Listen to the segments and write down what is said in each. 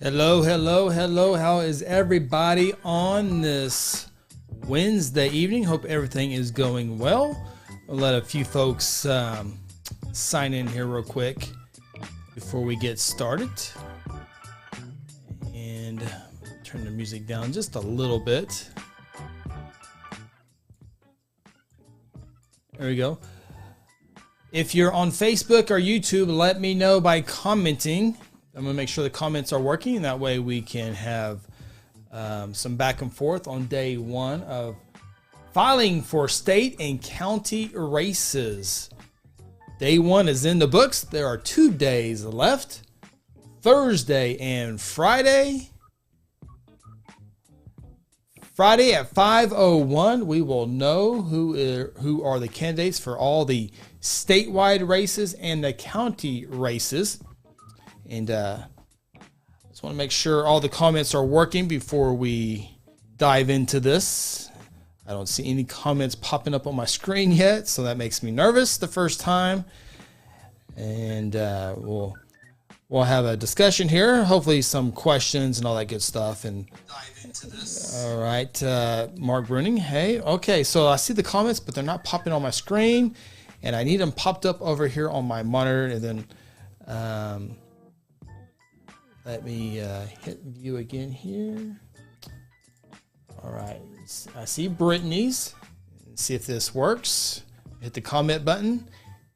Hello, hello, hello. How is everybody on this Wednesday evening? Hope everything is going well. I'll let a few folks sign in here real quick before we get started. And turn the music down just a little bit. There we go. If you're on Facebook or YouTube, let me know by commenting. I'm going to make sure the comments are working. That way we can have some back and forth on day one of filing for state and county races. Day one is in the books. There are 2 days left, Thursday and Friday. Friday at 5:01, we will know who are the candidates for all the statewide races and the county races. And just want to make sure all the comments are working before we dive into this. I don't see any comments popping up on my screen yet, so that makes me nervous the first time. And we'll have a discussion here, hopefully some questions and all that good stuff. And dive into this. All right, Mark Bruning, hey, okay, so I see the comments, but they're not popping on my screen, and I need them popped up over here on my monitor. And then let me hit view again here. All right, I see Brittany's. Let's see if this works. Hit the comment button,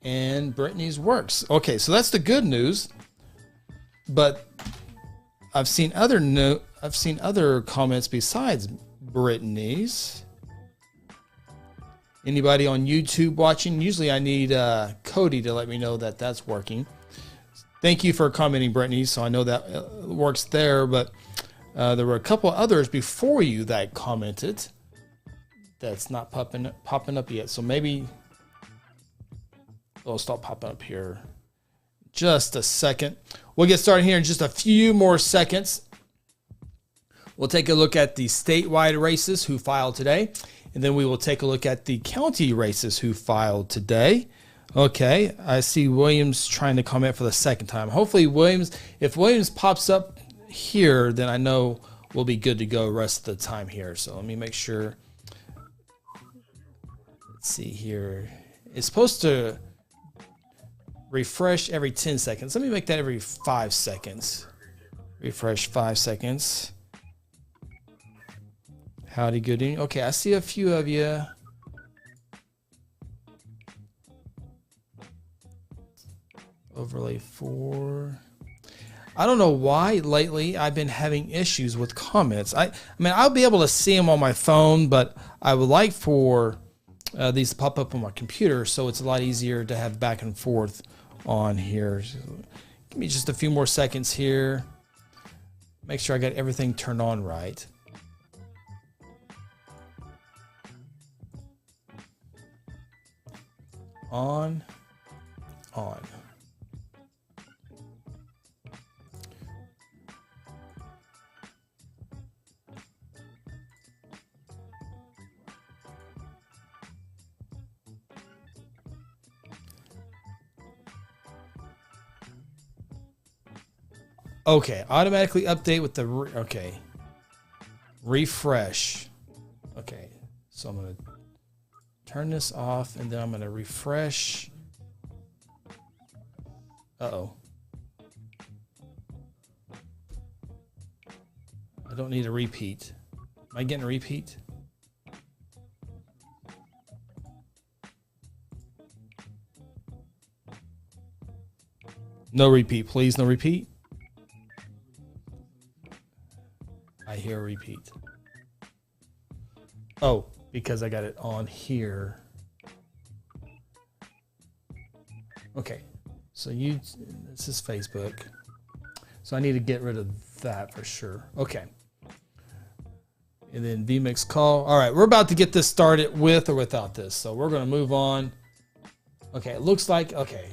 and Brittany's works. Okay, so that's the good news. But I've seen other comments besides Brittany's. Anybody on YouTube watching? Usually I need Cody to let me know that that's working. Thank you for commenting, Brittany. So I know that works there, but there were a couple others before you that commented that's not popping up yet. So maybe they'll start popping up here. Just a second. We'll get started here in just a few more seconds. We'll take a look at the statewide races who filed today, and then we will take a look at the county races who filed today. Okay, I see Williams trying to comment for the second time. Hopefully if Williams pops up here, then I know we'll be good to go the rest of the time here. So let me make sure. Let's see here. It's supposed to refresh every 10 seconds. Let me make that every 5 seconds. Refresh 5 seconds. Howdy, good evening. Okay, I see a few of you. Overlay 4. I don't know why lately I've been having issues with comments. I mean, I'll be able to see them on my phone, but I would like for these to pop up on my computer, so it's a lot easier to have back and forth on here. Give me just a few more seconds here. Make sure I got everything turned on right. On. Okay, automatically update with the, okay. Refresh. Okay, so I'm going to turn this off, and then I'm going to refresh. Uh-oh. I don't need a repeat. Am I getting a repeat? No repeat, please, no repeat. I hear a repeat. Oh, because I got it on here. Okay, so this is Facebook. So I need to get rid of that for sure. Okay. And then vMix call. All right, we're about to get this started with or without this. So we're going to move on. Okay, it looks like, okay.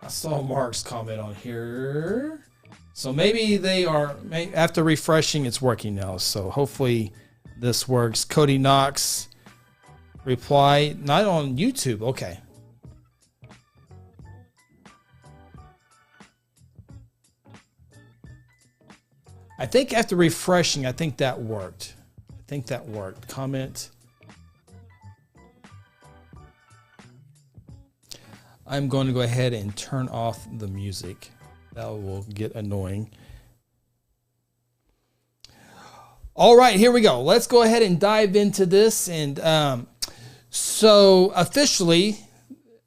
I saw Mark's comment on here. So maybe they are, after refreshing, it's working now. So hopefully this works. Cody Knox, reply, not on YouTube. Okay. I think after refreshing, I think that worked. Comment. I'm going to go ahead and turn off the music. That will get annoying. All right, here we go. Let's go ahead and dive into this. And so officially,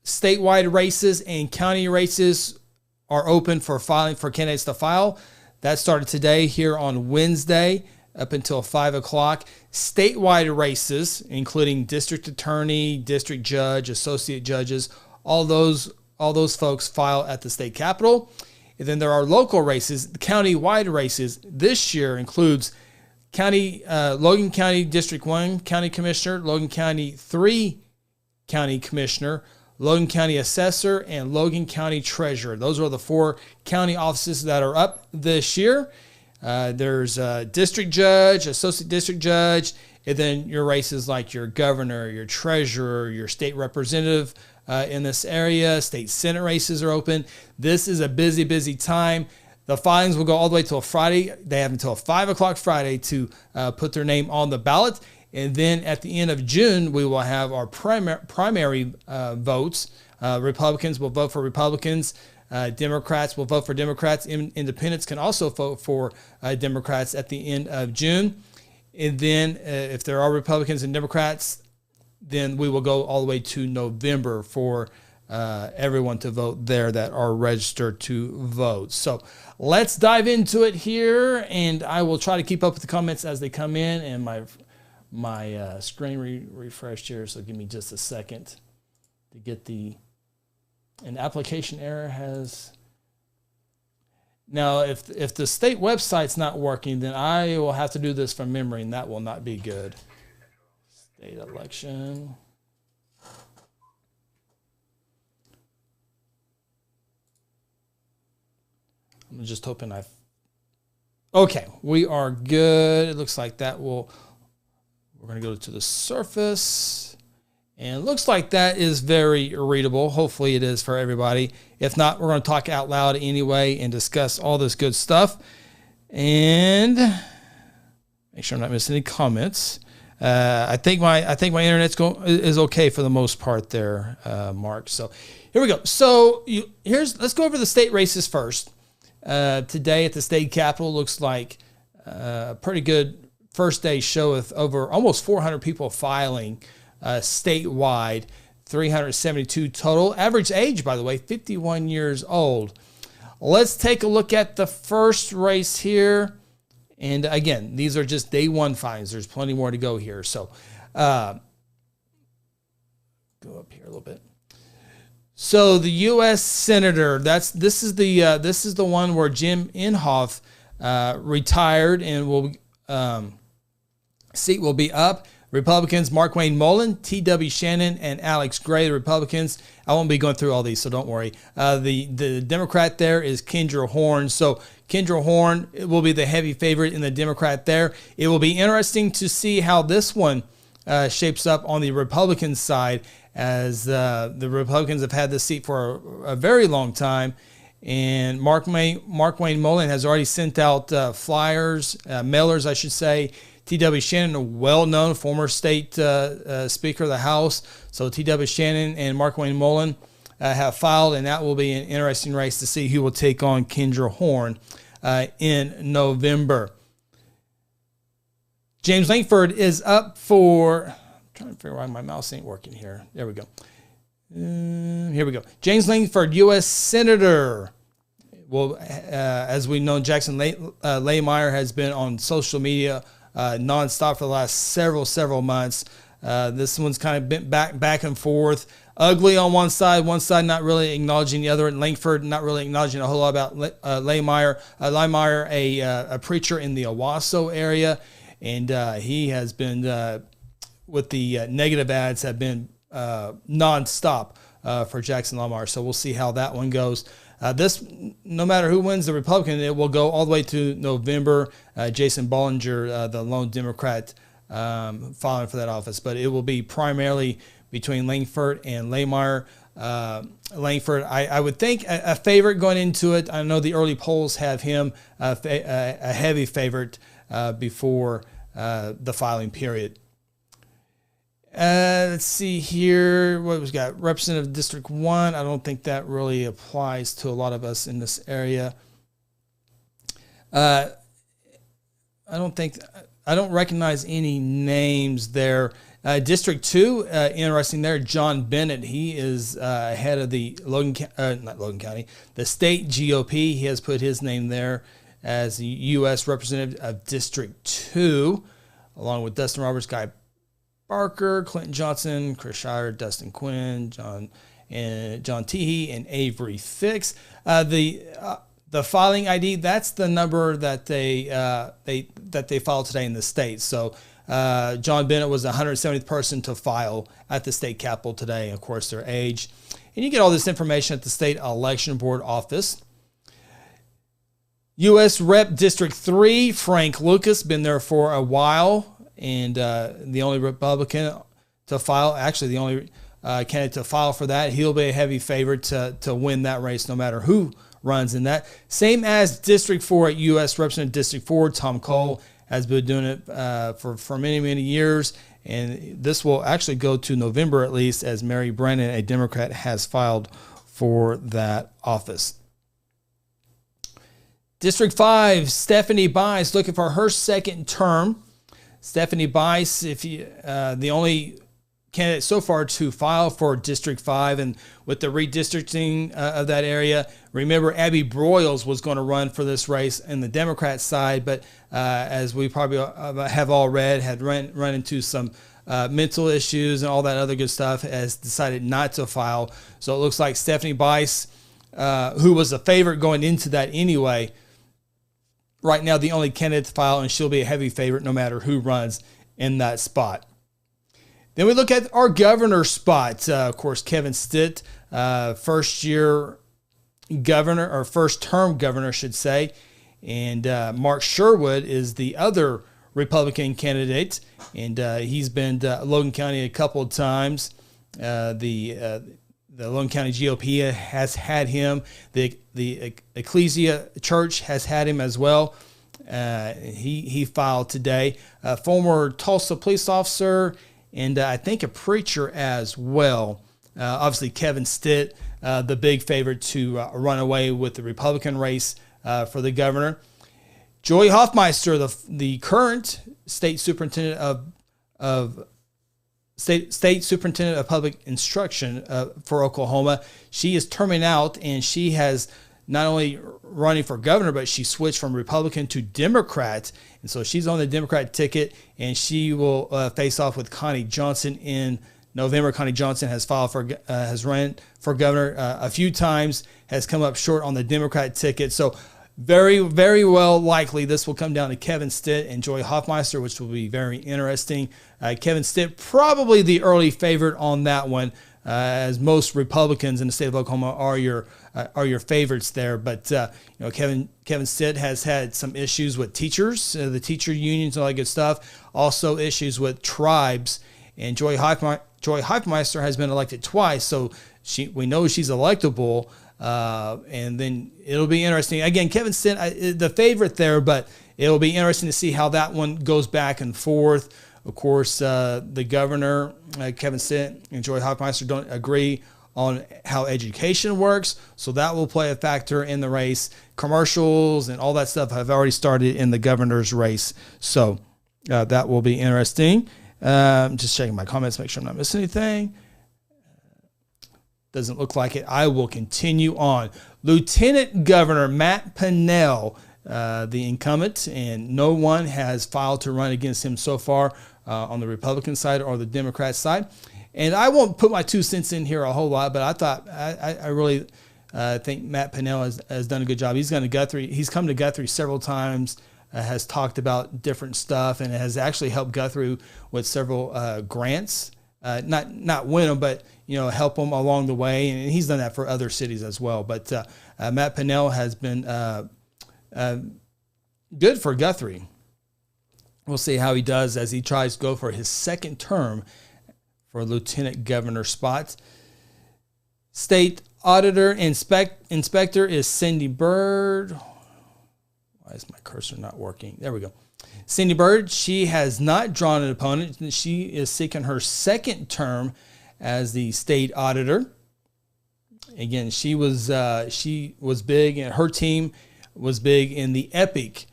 statewide races and county races are open for filing for candidates to file. That started today here on Wednesday up until 5 o'clock. Statewide races, including district attorney, district judge, associate judges, all those folks file at the state capitol. And then there are local races, county-wide races. This year includes Logan County District 1 County Commissioner, Logan County 3 County Commissioner, Logan County Assessor, and Logan County Treasurer. Those are the 4 county offices that are up this year. There's a district judge, associate district judge, and then your races like your governor, your treasurer, your state representative in this area. State Senate races are open. This is a busy, busy time. The filings will go all the way till Friday. They have until 5 o'clock Friday to put their name on the ballot. And then at the end of June, we will have our primary votes. Republicans will vote for Republicans. Democrats will vote for Democrats. Independents can also vote for Democrats at the end of June. And then if there are Republicans and Democrats, then we will go all the way to November for everyone to vote there that are registered to vote. So let's dive into it here, and I will try to keep up with the comments as they come in. And my screen refreshed here, so give me just a second to get an application error has. Now, if the state website's not working, then I will have to do this from memory, and that will not be good. State election. I'm just hoping okay, we are good. It looks like we're going to go to the surface. And it looks like that is very readable. Hopefully it is for everybody. If not, we're going to talk out loud anyway and discuss all this good stuff. And make sure I'm not missing any comments. I think my internet's is okay for the most part there, Mark. So here we go. So let's go over the state races first. Today at the state capitol looks like a pretty good first day show with over almost 400 people filing statewide, 372 total. Average age, by the way, 51 years old. Let's take a look at the first race here. And again, these are just day one filings. There's plenty more to go here. So go up here a little bit. So the U.S. Senator, this is the one where Jim Inhofe retired and seat will be up. Republicans, Markwayne Mullin, T.W. Shannon, and Alex Gray, the Republicans. I won't be going through all these, so don't worry. The Democrat there is Kendra Horn. So Kendra Horn will be the heavy favorite in the Democrat there. It will be interesting to see how this one shapes up on the Republican side, as the Republicans have had this seat for a very long time. And Markwayne Mullin has already sent out flyers, mailers, I should say. T.W. Shannon, a well-known former state Speaker of the House. So T.W. Shannon and Markwayne Mullin have filed, and that will be an interesting race to see who will take on Kendra Horn in November. James Lankford is up for... I'm trying to figure out why my mouse ain't working here. There we go. Here we go. James Lankford, U.S. Senator. Well, as we know, Jackson Laymeyer has been on social media nonstop for the last several months. This one's kind of been back and forth. Ugly on one side not really acknowledging the other, and Lankford not really acknowledging a whole lot about Laymeyer. Laymeyer, a preacher in the Owasso area, and he has been with the negative ads have been nonstop for Jackson Laymeyer. So we'll see how that one goes. This, no matter who wins the Republican, it will go all the way to November. Jason Bollinger, the lone Democrat, filing for that office. But it will be primarily between Lankford and Laymeyer. Langford. I would think a favorite going into it. I know the early polls have him a heavy favorite before the filing period. Let's see here. What we've got? Representative District 1. I don't think that really applies to a lot of us in this area. I don't recognize any names there. District 2, interesting there. John Bennett. He is head of the not Logan County, the state GOP. He has put his name there as the U.S. representative of District 2, along with Dustin Roberts, Guy Barker, Clinton Johnson, Chris Shire, Dustin Quinn, John Teehee, and Avery Fix. The filing ID, that's the number that they filed today in the state. So John Bennett was the 170th person to file at the state capitol today, of course, their age. And you get all this information at the State Election Board office. U.S. Rep District 3, Frank Lucas, been there for a while, and the only Republican to file, actually the only candidate to file for that. He'll be a heavy favorite to win that race no matter who runs in that. Same as District 4 at U.S. Representative District 4, Tom Cole has been doing it for many, many years. And this will actually go to November at least, as Mary Brennan, a Democrat, has filed for that office. District 5, Stephanie Bice, looking for her second term. Stephanie Bice, the only candidate so far to file for District 5, and with the redistricting of that area. Remember, Abby Broyles was going to run for this race in the Democrat side, but as we probably have all read, had run into some mental issues and all that other good stuff, has decided not to file. So it looks like Stephanie Bice, who was a favorite going into that anyway, right now the only candidate to file, and she'll be a heavy favorite no matter who runs in that spot. Then we look at our governor spot. Of course, Kevin Stitt, first-year governor, or first-term governor, I should say. And Mark Sherwood is the other Republican candidate. And he's been to Logan County a couple of times. The Logan County GOP has had him. The Ecclesia Church has had him as well. He filed today. Former Tulsa police officer, and I think a preacher as well. Obviously, Kevin Stitt, the big favorite to run away with the Republican race for the governor. Joy Hoffmeister, the current state superintendent of public instruction for Oklahoma, she is terming out, and she has not only running for governor, but she switched from Republican to Democrat. And so she's on the Democrat ticket, and she will face off with Connie Johnson in November. Connie Johnson has has run for governor a few times, has come up short on the Democrat ticket. So very, very well likely this will come down to Kevin Stitt and Joy Hoffmeister, which will be very interesting. Kevin Stitt, probably the early favorite on that one, as most Republicans in the state of Oklahoma are your favorites there. But Kevin Stitt has had some issues with teachers, the teacher unions, all that good stuff. Also issues with tribes. And Joy Hoffmeister has been elected twice, so we know she's electable. And then it'll be interesting. Again, Kevin Stitt, the favorite there, but it'll be interesting to see how that one goes back and forth. Of course, the governor, Kevin Stitt, and Joy Hoffmeister don't agree on how education works, so that will play a factor in the race. Commercials and all that stuff have already started in the governor's race, so that will be interesting. Just checking my comments, make sure I'm not missing anything. Doesn't look like it. I will continue on. Lieutenant Governor Matt Pinnell, the incumbent, and no one has filed to run against him so far on the Republican side or the Democrat side. And I won't put my 2 cents in here a whole lot, but I thought I really think Matt Pinnell has done a good job. He's gone to Guthrie. He's come to Guthrie several times, has talked about different stuff, and has actually helped Guthrie with several grants. Not win them, but help them along the way, and he's done that for other cities as well. But Matt Pinnell has been good for Guthrie. We'll see how he does as he tries to go for his second term for lieutenant governor spot. State auditor inspector is Cindy Bird. Why is my cursor not working? There we go. Cindy Bird, she has not drawn an opponent. She is seeking her second term as the state auditor. Again, she was big, and her team was big in the EPIC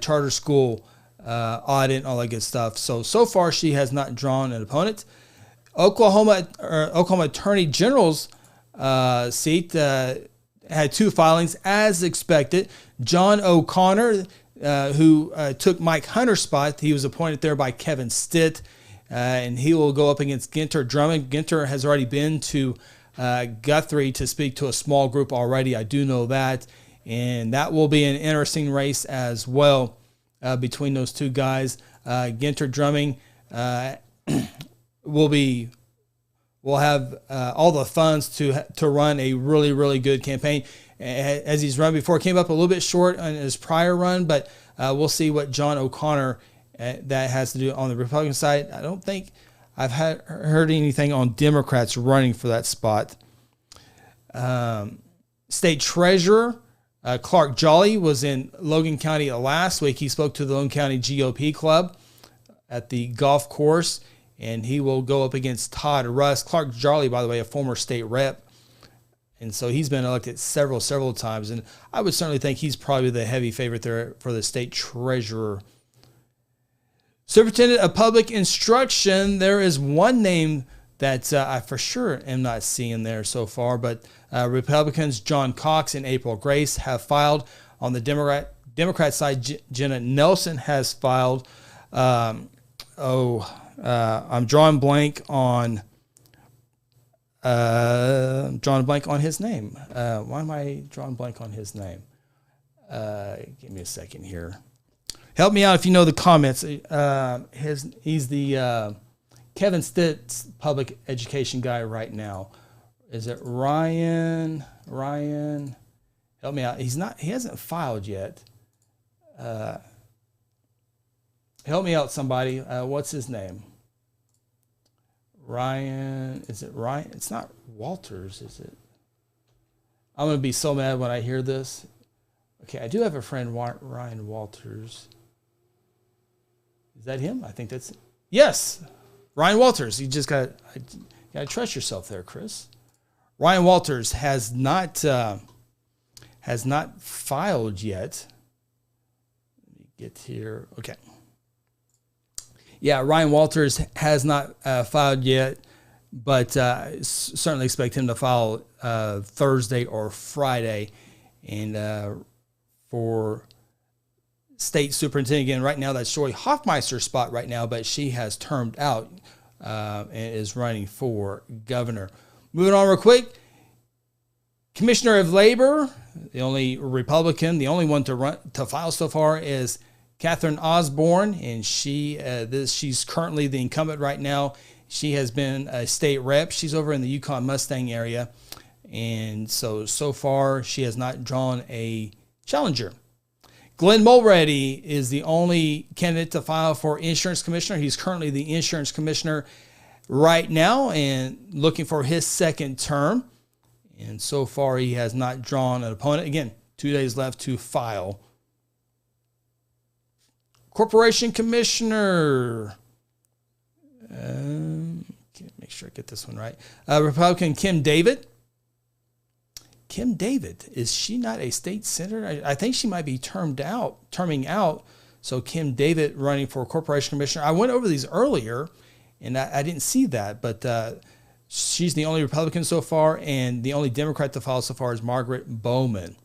charter school audit and all that good stuff. So far, she has not drawn an opponent. Oklahoma Attorney General's seat had 2 filings as expected. John O'Connor, who took Mike Hunter's spot, he was appointed there by Kevin Stitt, and he will go up against Ginter Drummond. Ginter has already been to Guthrie to speak to a small group already. I do know that, and that will be an interesting race as well between those two guys. Ginter Drummond will have all the funds to run a really, really good campaign. As he's run before, came up a little bit short on his prior run, but we'll see what John O'Connor that has to do on the Republican side. I don't think I've heard anything on Democrats running for that spot. State Treasurer Clark Jolly was in Logan County last week. He spoke to the Logan County GOP Club at the golf course, and he will go up against Todd Russ. Clark Jolly, by the way, a former state rep. And so he's been elected several times. And I would certainly think he's probably the heavy favorite there for the state treasurer. Superintendent of Public Instruction, there is one name that I for sure am not seeing there so far. But Republicans John Cox and April Grace have filed. On the Democrat side, Jenna Nelson has filed. I'm drawing blank on... drawing a blank on his name. Why am I drawing blank on his name? Give me a second here. Help me out if you know the comments. He's the Kevin Stitt's public education guy right now. Is it Ryan? Ryan, help me out. He hasn't filed yet. Help me out, somebody. What's his name? Ryan, is it Ryan? It's not Walters, is it? I'm going to be so mad when I hear this. Okay, I do have a friend, Ryan Walters. Is that him? I think that's... Yes, Ryan Walters. You just got to trust yourself there, Chris. Ryan Walters has not filed yet. Let me get here. Okay. Yeah, Ryan Walters has not filed yet, but certainly expect him to file Thursday or Friday. And for state superintendent, again, right now that's Joy Hoffmeister's spot right now, but she has termed out and is running for governor. Moving on real quick, Commissioner of Labor, the only Republican, the only one to file so far is Catherine Osborne, and she's currently the incumbent right now. She has been a state rep. She's over in the Yukon Mustang area, and so far she has not drawn a challenger. Glenn Mulready is the only candidate to file for insurance commissioner. He's currently the insurance commissioner right now and looking for his second term. And so far he has not drawn an opponent. Again, 2 days left to file. Corporation Commissioner. Make sure I get this one right. Republican Kim David. Kim David, is she not a state senator? I think she might be terming out. So Kim David running for Corporation Commissioner. I went over these earlier, and I didn't see that, but she's the only Republican so far, and the only Democrat to file so far is Margaret Bowman.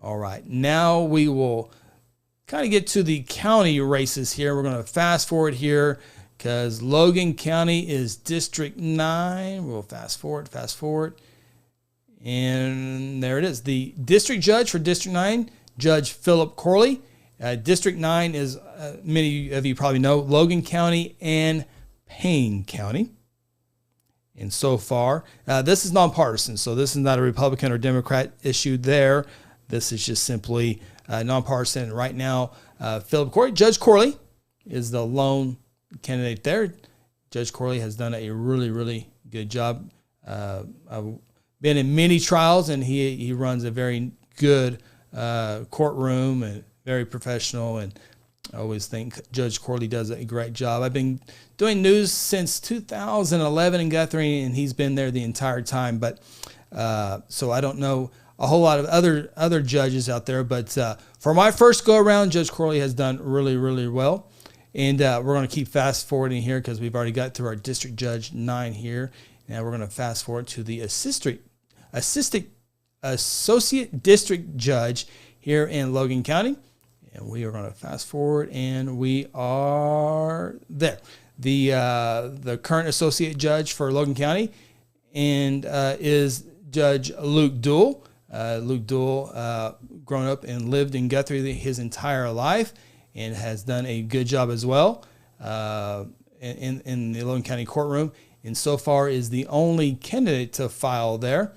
All right, now we will kind of get to the county races here. We're going to fast forward here because Logan County is District 9. We'll fast forward. And there it is. The district judge for District 9, Judge Philip Corley. District 9 is, many of you probably know, Logan County and Payne County. And so far, this is nonpartisan. So this is not a Republican or Democrat issue there. This is just simply nonpartisan. Right now, Philip Corley, Judge Corley is the lone candidate there. Judge Corley has done a really, really good job. been in many trials, and he runs a very good courtroom and very professional. And I always think Judge Corley does a great job. I've been doing news since 2011 in Guthrie, and he's been there the entire time. But so I don't know a whole lot of other judges out there. But for my first go around, Judge Corley has done really, really well. And we're going to keep fast forwarding here because we've already got through our District Judge 9 here. Now we're going to fast forward to the Associate District Judge here in Logan County. And we are going to fast forward, and we are there. The current Associate Judge for Logan County and is Judge Luke Duell. Luke Duell, grown up and lived in Guthrie his entire life, and has done a good job as well in the Logan County courtroom, and so far is the only candidate to file there.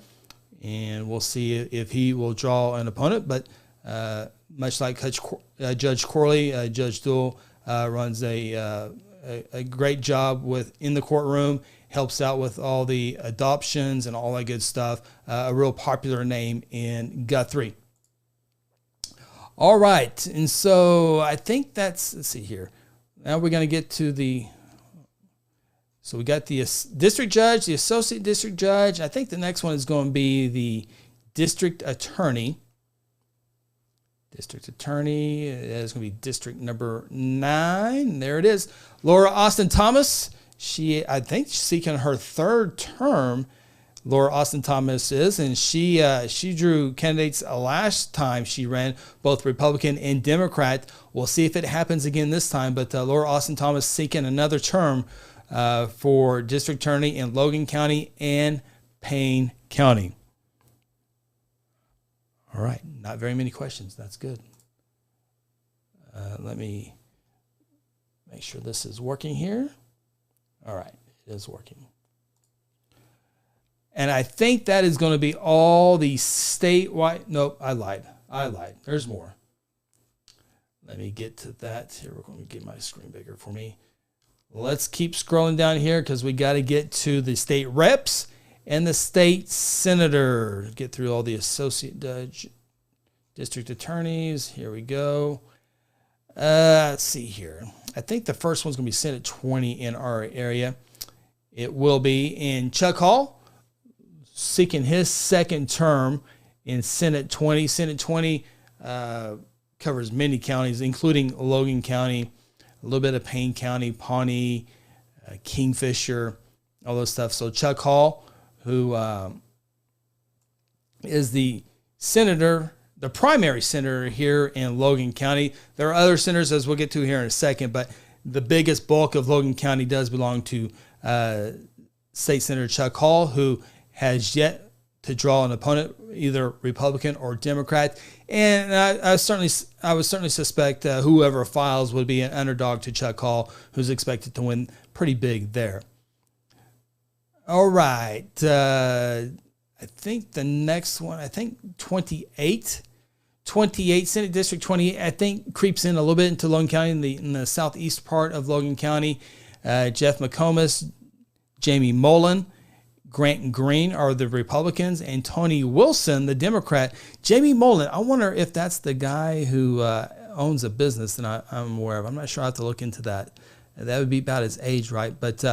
And we'll see if he will draw an opponent. But much like Judge Corley, Judge Duell runs a great job in the courtroom, helps out with all the adoptions and all that good stuff. A real popular name in Guthrie. All right, and so I think let's see here. Now we're going to get to so we got the district judge, the associate district judge. I think the next one is going to be the district attorney. District attorney is going to be district number 9. There it is. Laura Austin Thomas. I think she's seeking her 3rd term. Laura Austin Thomas is, and she drew candidates last time she ran, both Republican and Democrat. We'll see if it happens again this time, but Laura Austin Thomas seeking another term for district attorney in Logan County and Payne County. All right, not very many questions. That's good. Let me make sure this is working here. All right, it is working. And I think that is going to be all the statewide. Nope, I lied. There's more. Let me get to that. Here, we're going to get my screen bigger for me. Let's keep scrolling down here because we got to get to the state reps and the state senator. Get through all the associate judge, district attorneys. Here we go. Let's see here. I think the first one's going to be Senate 20 in our area. It will be in Chuck Hall, seeking his 2nd term in Senate 20. Senate 20 covers many counties, including Logan County, a little bit of Payne County, Pawnee, Kingfisher, all those stuff. So Chuck Hall, who is the senator, the primary senator here in Logan County. There are other senators, as we'll get to here in a second, but the biggest bulk of Logan County does belong to State Senator Chuck Hall, who has yet to draw an opponent, either Republican or Democrat. And I would certainly suspect whoever files would be an underdog to Chuck Hall, who's expected to win pretty big there. All right. I think the next one, 28, Senate District 28, I think creeps in a little bit into Logan County, in the southeast part of Logan County. Jeff McComas, Jamie Mullen, Grant Green are the Republicans, and Tony Wilson, the Democrat. Jamie Mullen, I wonder if that's the guy who owns a business that I'm aware of. I'm not sure. I have to look into that. That would be about his age, right? But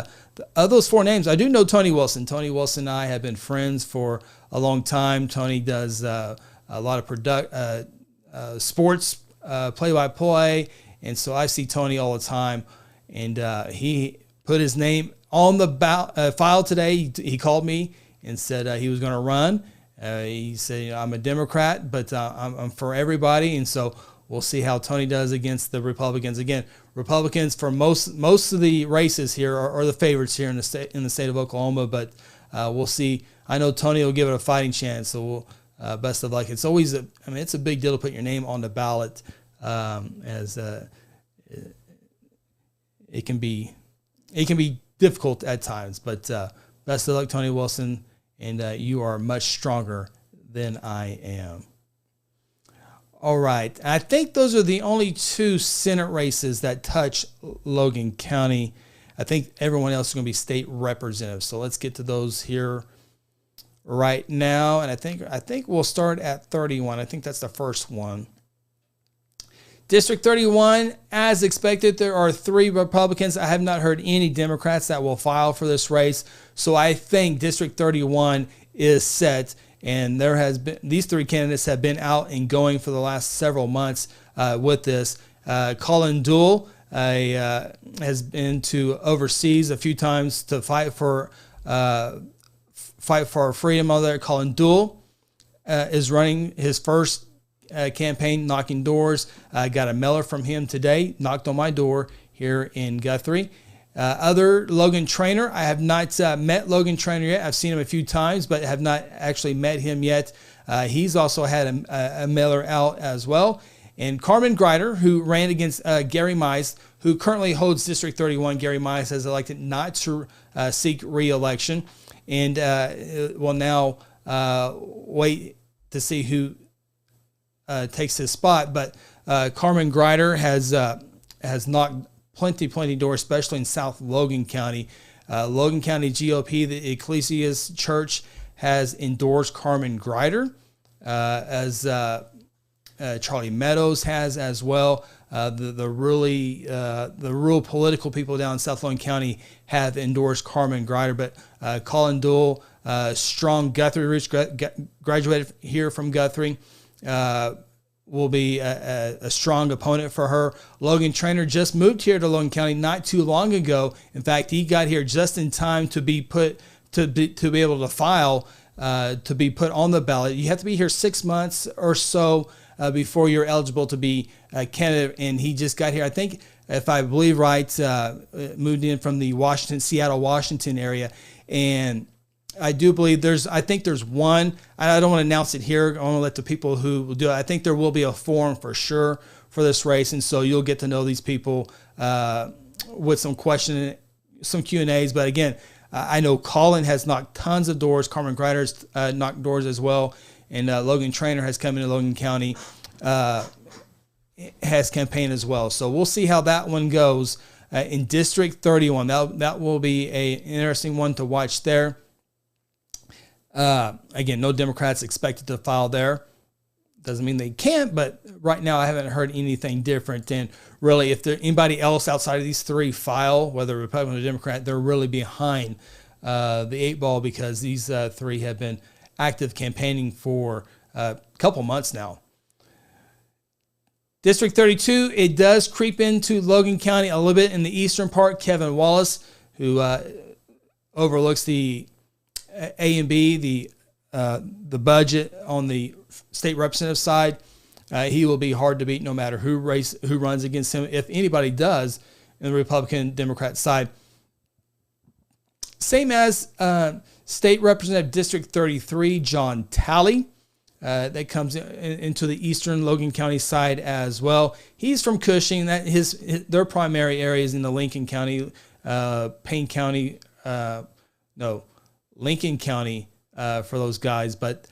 of those 4 names, I do know Tony Wilson. Tony Wilson and I have been friends for a long time. Tony does a lot of sports play-by-play, and so I see Tony all the time. And he put his name on the file today. He called me and said he was going to run. He said, I'm a Democrat, but I'm for everybody. And so we'll see how Tony does against the Republicans. Again, Republicans for most of the races here are the favorites here in the state of Oklahoma, but we'll see. I know Tony will give it a fighting chance, so we'll, best of luck. It's always it's a big deal to put your name on the ballot, as it can be difficult at times, but best of luck, Tony Wilson, and you are much stronger than I am. All right. I think those are the only 2 Senate races that touch Logan County. I think everyone else is going to be state representatives. So let's get to those here. right now, and I think we'll start at 31. I think that's the first one. District 31, as expected, there are 3 Republicans. I have not heard any Democrats that will file for this race. So I think District 31 is set, and there has been these 3 candidates have been out and going for the last several months with this. Colin Deuel has been to overseas a few times to fight for our freedom over there. Colin Deuel is running his first campaign, knocking doors. Got a mailer from him today, knocked on my door here in Guthrie. Other Logan Trainer, I have not met Logan Trainer yet. I've seen him a few times, but have not actually met him yet. He's also had a mailer out as well. And Carmen Greider, who ran against Gary Mize, who currently holds District 31. Gary Mize has elected not to seek re-election, and will now wait to see who takes his spot. But Carmen Greider has knocked plenty doors, especially in South Logan County. Logan County GOP, the Ecclesias Church, has endorsed Carmen Greider, as Charlie Meadows has as well. The real political people down in South Logan County have endorsed Carmen Greider, but Colin Deuel, strong Guthrie roots, graduated here from Guthrie, will be a strong opponent for her. Logan Trainer just moved here to Logan County not too long ago. In fact, he got here just in time to be able to file to be put on the ballot. You have to be here 6 months or so before you're eligible to be a candidate, and he just got here. I think, if I believe right, moved in from the Seattle, Washington area, and I do believe I think there's one. I don't want to announce it here. I want to let the people who will do it. I think there will be a forum for sure for this race, and so you'll get to know these people with some Q&As. But again, I know Colin has knocked tons of doors. Carmen Greider's knocked doors as well, and Logan Trainer has come into Logan County, has campaigned as well. So we'll see how that one goes in District 31. That will be an interesting one to watch there. Again, no Democrats expected to file there. Doesn't mean they can't, but right now I haven't heard anything different. And really, if there anybody else outside of these 3 file, whether Republican or Democrat, they're really behind the 8 ball, because these 3 have been active campaigning for a couple months now. District 32, it does creep into Logan County a little bit in the eastern part. Kevin Wallace, who overlooks the A and B, the budget on the state representative side, he will be hard to beat no matter who runs against him, if anybody does, in the Republican Democrat side. Same as State Representative District 33, John Talley, that comes into the eastern Logan County side as well. He's from Cushing. Their primary area is in the Lincoln County, Payne County, Lincoln County for those guys, but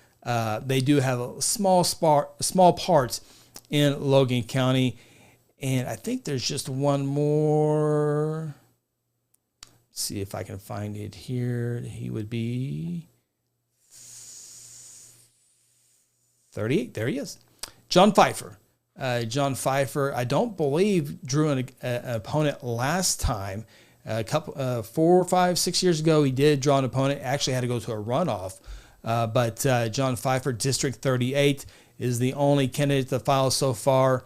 they do have a small parts in Logan County, and I think there's just one more. Let's see if I can find it here. He would be 38. There he is, John Pfeiffer. John Pfeiffer, I don't believe drew an opponent last time. A couple, 4, 5, 6 years ago, he did draw an opponent. Actually had to go to a runoff. But John Pfeiffer, District 38, is the only candidate to file so far.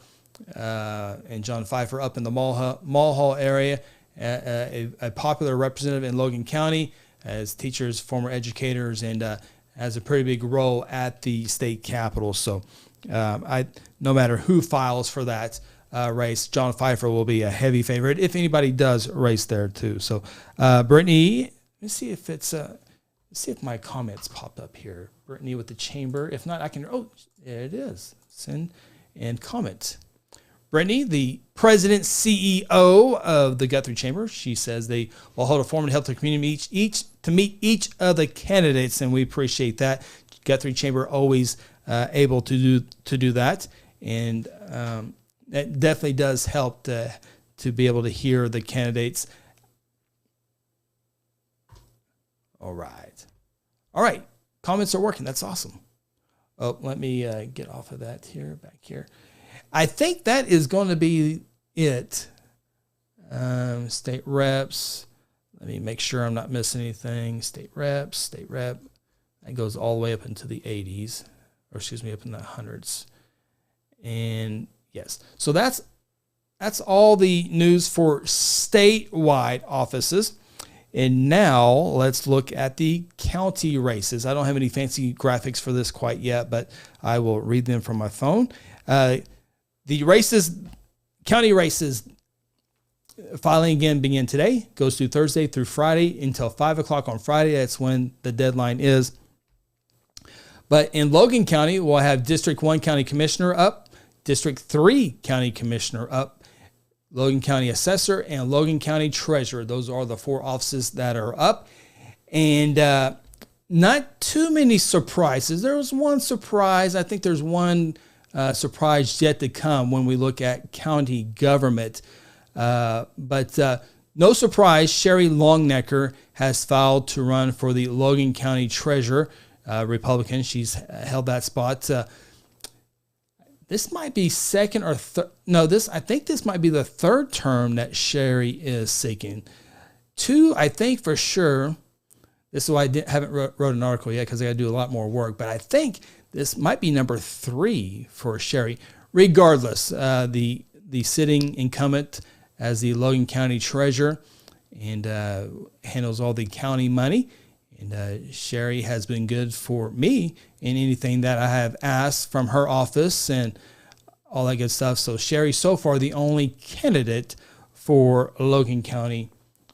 And John Pfeiffer up in the Mall Hall area, a popular representative in Logan County, as teachers, former educators, and has a pretty big role at the state capitol. So no matter who files for that race, John Pfeiffer will be a heavy favorite if anybody does race there too. So Brittany, let me see if see if my comments popped up here. Brittany with the chamber. If not, I can. Oh, there it is. Send and comment. Brittany, the president CEO of the Guthrie Chamber, she says they will hold a forum to help the community meet each of the candidates, and we appreciate that. Guthrie Chamber always able to do that, and that definitely does help to be able to hear the candidates. All right. comments are working. That's awesome. Oh, let me get off of that here, back here. I think that is going to be it. State reps. Let me make sure I'm not missing anything. State reps, state rep. That goes all the way up into the 80s, or excuse me, up in the hundreds. And yes, so that's all the news for statewide offices. And now let's look at the county races. I don't have any fancy graphics for this quite yet, but I will read them from my phone. The races, county races, filing again begin today, goes through Thursday through Friday until 5 o'clock on Friday. That's when the deadline is. But in Logan County, we'll have District 1 County Commissioner up, District 3 County Commissioner up, Logan County Assessor, and Logan County Treasurer. Those are the 4 offices that are up. And not too many surprises. There was one surprise. I think there's one surprise yet to come when we look at county government. But no surprise, Sherry Longnecker has filed to run for the Logan County Treasurer, Republican. She's held that spot. This might be second or third. No, I think this might be the third term that Sherry is seeking. 2, I think for sure. This is why I haven't wrote an article yet, because I got to do a lot more work. But I think this might be number 3 for Sherry. Regardless, the sitting incumbent as the Logan County Treasurer and handles all the county money. And Sherry has been good for me in anything that I have asked from her office and all that good stuff. So Sherry, so far, the only candidate for Logan County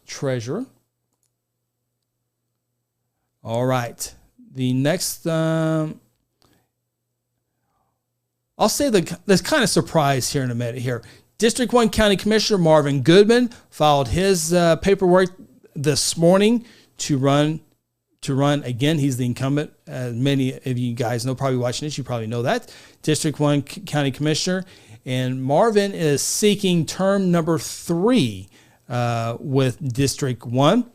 Treasurer. All right. The next, I'll say there's kind of surprise here in a minute here. District 1 County Commissioner Marvin Goodman filed his paperwork this morning to run again. He's the incumbent. Many of you guys know, probably watching this, you probably know that. District 1 County Commissioner. And Marvin is seeking term number 3 with District 1.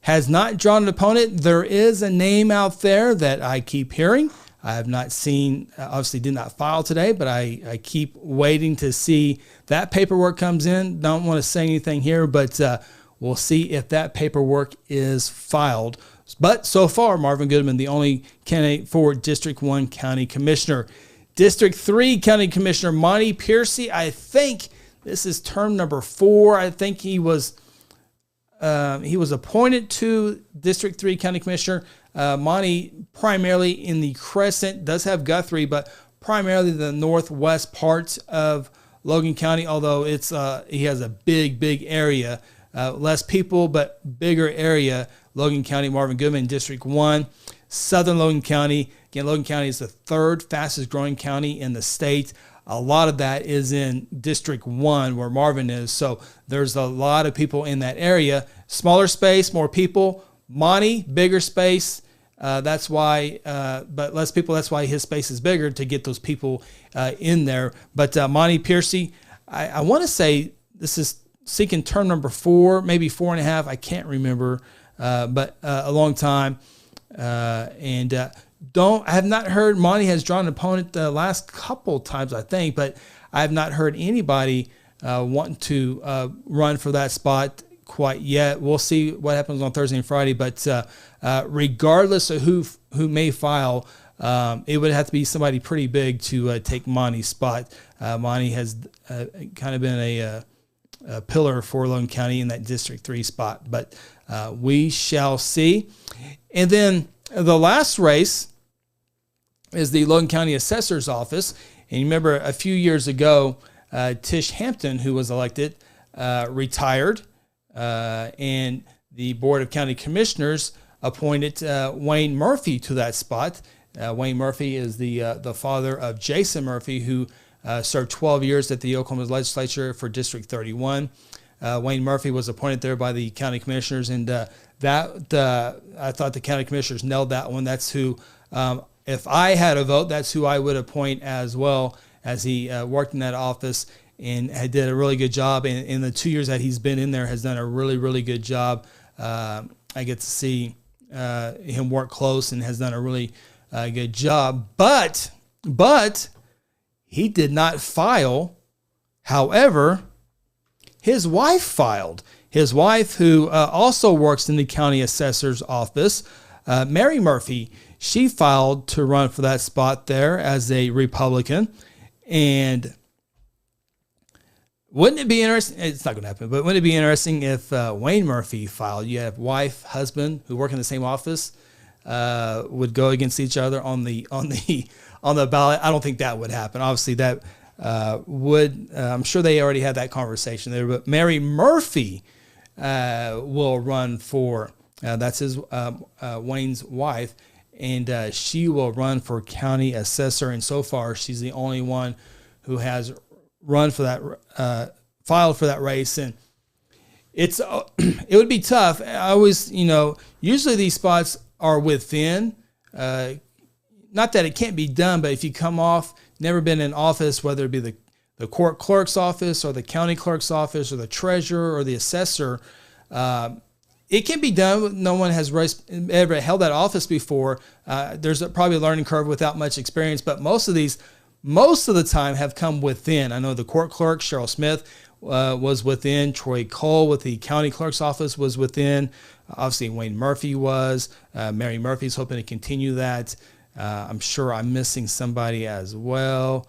Has not drawn an opponent. There is a name out there that I keep hearing. I have not seen, obviously did not file today, but I keep waiting to see that paperwork comes in. Don't want to say anything here, but we'll see if that paperwork is filed. But so far, Marvin Goodman, the only candidate for District 1 County Commissioner. District 3 County Commissioner Monty Piercy, I think this is term number 4. I think he was appointed to District 3 County Commissioner. Monty primarily in the Crescent, does have Guthrie, but primarily the northwest parts of Logan County, although it's he has a big area. Less people, but bigger area. Logan County, Marvin Goodman, District 1. Southern Logan County. Again, Logan County is the 3rd fastest growing county in the state. A lot of that is in District 1 where Marvin is. So there's a lot of people in that area. Smaller space, more people. Monty, bigger space. That's why, but less people. That's why his space is bigger, to get those people in there. But Monty Piercy, I want to say this is seeking term number 4, maybe 4.5. I can't remember, but a long time. I have not heard. Monty has drawn an opponent the last couple times, I think, but I have not heard anybody wanting to run for that spot quite yet. We'll see what happens on Thursday and Friday, but regardless of who may file, it would have to be somebody pretty big to take Monty's spot. Monty has kind of been a pillar for Logan County in that District 3 spot, but we shall see. And then the last race is the Logan County Assessor's Office. And you remember a few years ago, Tish Hampton, who was elected, retired, and the Board of County Commissioners appointed Wayne Murphy to that spot. Wayne Murphy is the father of Jason Murphy, who served 12 years at the Oklahoma Legislature for District 31. Wayne Murphy was appointed there by the county commissioners, and I thought the county commissioners nailed that one. That's who, if I had a vote, that's who I would appoint as well, as he worked in that office and did a really good job. And in the 2 years that he's been in there, has done a really good job. I get to see him work close and has done a really good job. But he did not file. However, his wife filed. His wife, who also works in the county assessor's office, Mary Murphy, she filed to run for that spot there as a Republican. And wouldn't it be interesting? It's not going to happen, but wouldn't it be interesting if Wayne Murphy filed? You have wife, husband who work in the same office would go against each other on the ballot. I don't think that would happen. Obviously, that would. I'm sure they already had that conversation there. But Mary Murphy will run for. That's his Wayne's wife, and she will run for county assessor. And so far, she's the only one who has run for that, filed for that race. And it would be tough. I always, usually these spots are within. Not that it can't be done, but if you come off, never been in office, whether it be the court clerk's office or the county clerk's office or the treasurer or the assessor, it can be done. No one has ever held that office before. There's probably a learning curve without much experience, but most of the time have come within. I know the court clerk, Cheryl Smith, was within. Troy Cole with the county clerk's office was within. Obviously, Wayne Murphy was. Mary Murphy's hoping to continue that. I'm sure I'm missing somebody as well.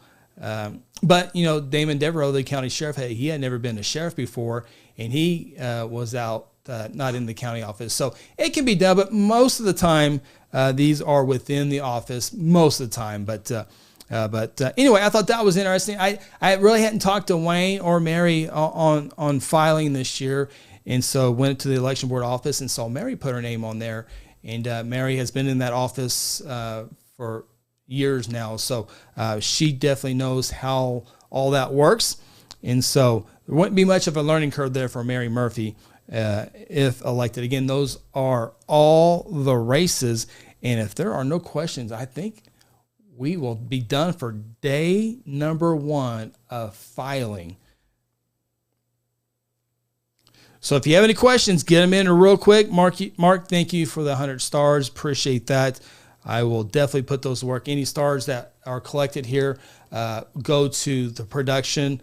But, Damon Devereaux, the county sheriff, he had never been a sheriff before, and he was out, not in the county office. So it can be done, but most of the time, these are within the office, most of the time. But anyway, I thought that was interesting. I really hadn't talked to Wayne or Mary on filing this year, and so went to the election board office and saw Mary put her name on there. And Mary has been in that office for years now, so she definitely knows how all that works. And so there wouldn't be much of a learning curve there for Mary Murphy if elected. Again, those are all the races. And if there are no questions, I think we will be done for day number 1 of filing. So if you have any questions, get them in real quick. Mark, thank you for the 100 stars. Appreciate that. I will definitely put those to work. Any stars that are collected here go to the production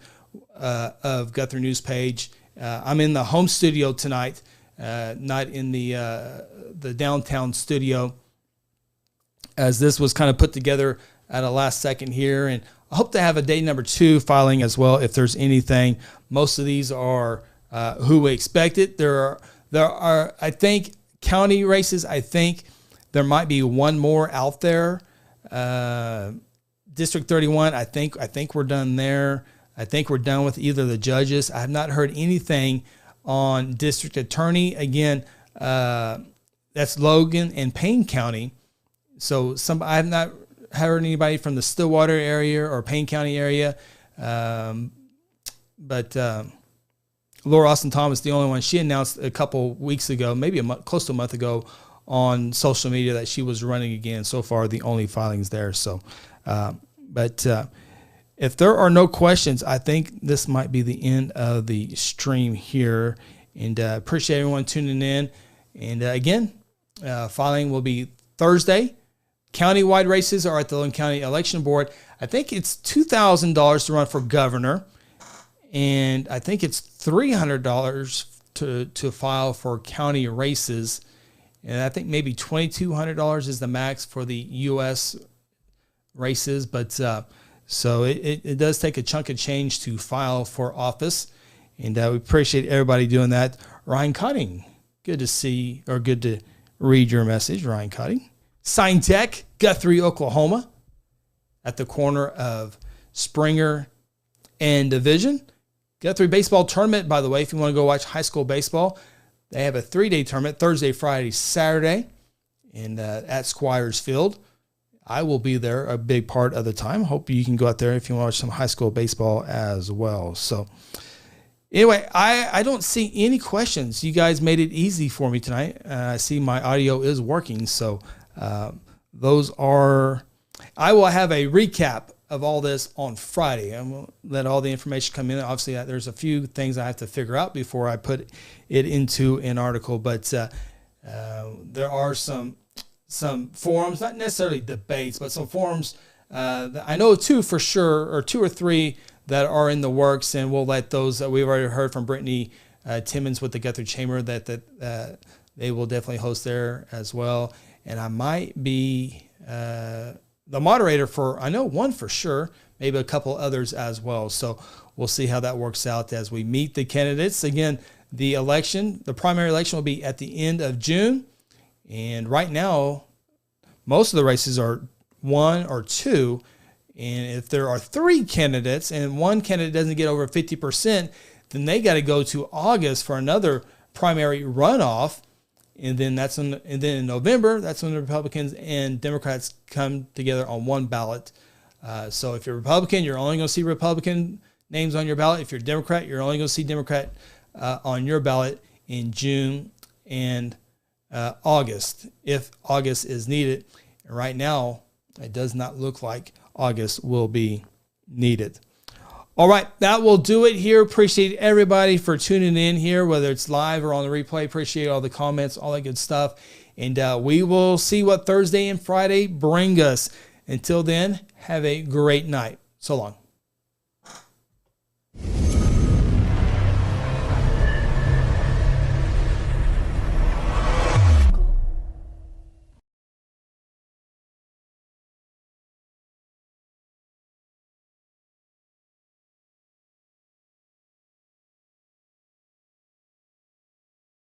of Guthrie News page. I'm in the home studio tonight, not in the downtown studio, as this was kind of put together at a last second here. And I hope to have a day number 2 filing as well if there's anything. Most of these are who we expected. There are, I think, county races. I think there might be one more out there. District 31, I think we're done there. I think we're done with either of the judges. I have not heard anything on district attorney. Again, that's Logan and Payne County. So I have not heard anybody from the Stillwater area or Payne County area. But Laura Austin Thomas, the only one. She announced a couple weeks ago, maybe close to a month ago, on social media that she was running again. So far, the only filings there. So, but if there are no questions, I think this might be the end of the stream here. And appreciate everyone tuning in. And again, filing will be Thursday. Countywide races are at the Logan County Election Board. I think it's $2,000 to run for governor. And I think it's $300 to file for county races. And I think maybe $2,200 is the max for the U.S. races. But so it does take a chunk of change to file for office. And we appreciate everybody doing that. Ryan Cutting, good to see, or good to read your message, Ryan Cutting. Sign Tech, Guthrie, Oklahoma, at the corner of Springer and Division. Guthrie baseball tournament, by the way, if you want to go watch high school baseball, they have a 3-day tournament, Thursday, Friday, Saturday, and at Squires Field. I will be there a big part of the time. Hope you can go out there if you want to watch some high school baseball as well. So anyway, I don't see any questions. You guys made it easy for me tonight. I see my audio is working. So those are, I will have a recap of all this on Friday. I'm going to let all the information come in. Obviously, there's a few things I have to figure out before I put it into an article. But There are some forums, not necessarily debates, but some forums. That I know two for sure, or two or three that are in the works, and we'll let those. We've already heard from Brittany Timmons with the Guthrie Chamber that they will definitely host there as well. And I might be the moderator for, I know one for sure, maybe a couple others as well. So we'll see how that works out as we meet the candidates. Again, the primary election will be at the end of June. And right now, most of the races are 1 or 2. And if there are 3 candidates and one candidate doesn't get over 50%, then they got to go to August for another primary runoff. And then in November, that's when the Republicans and Democrats come together on one ballot. So if you're Republican, you're only going to see Republican names on your ballot. If you're Democrat, you're only going to see Democrat on your ballot in June and August, if August is needed. And right now, it does not look like August will be needed. All right, that will do it here. Appreciate everybody for tuning in here, whether it's live or on the replay. Appreciate all the comments, all that good stuff. And we will see what Thursday and Friday bring us. Until then, have a great night. So long.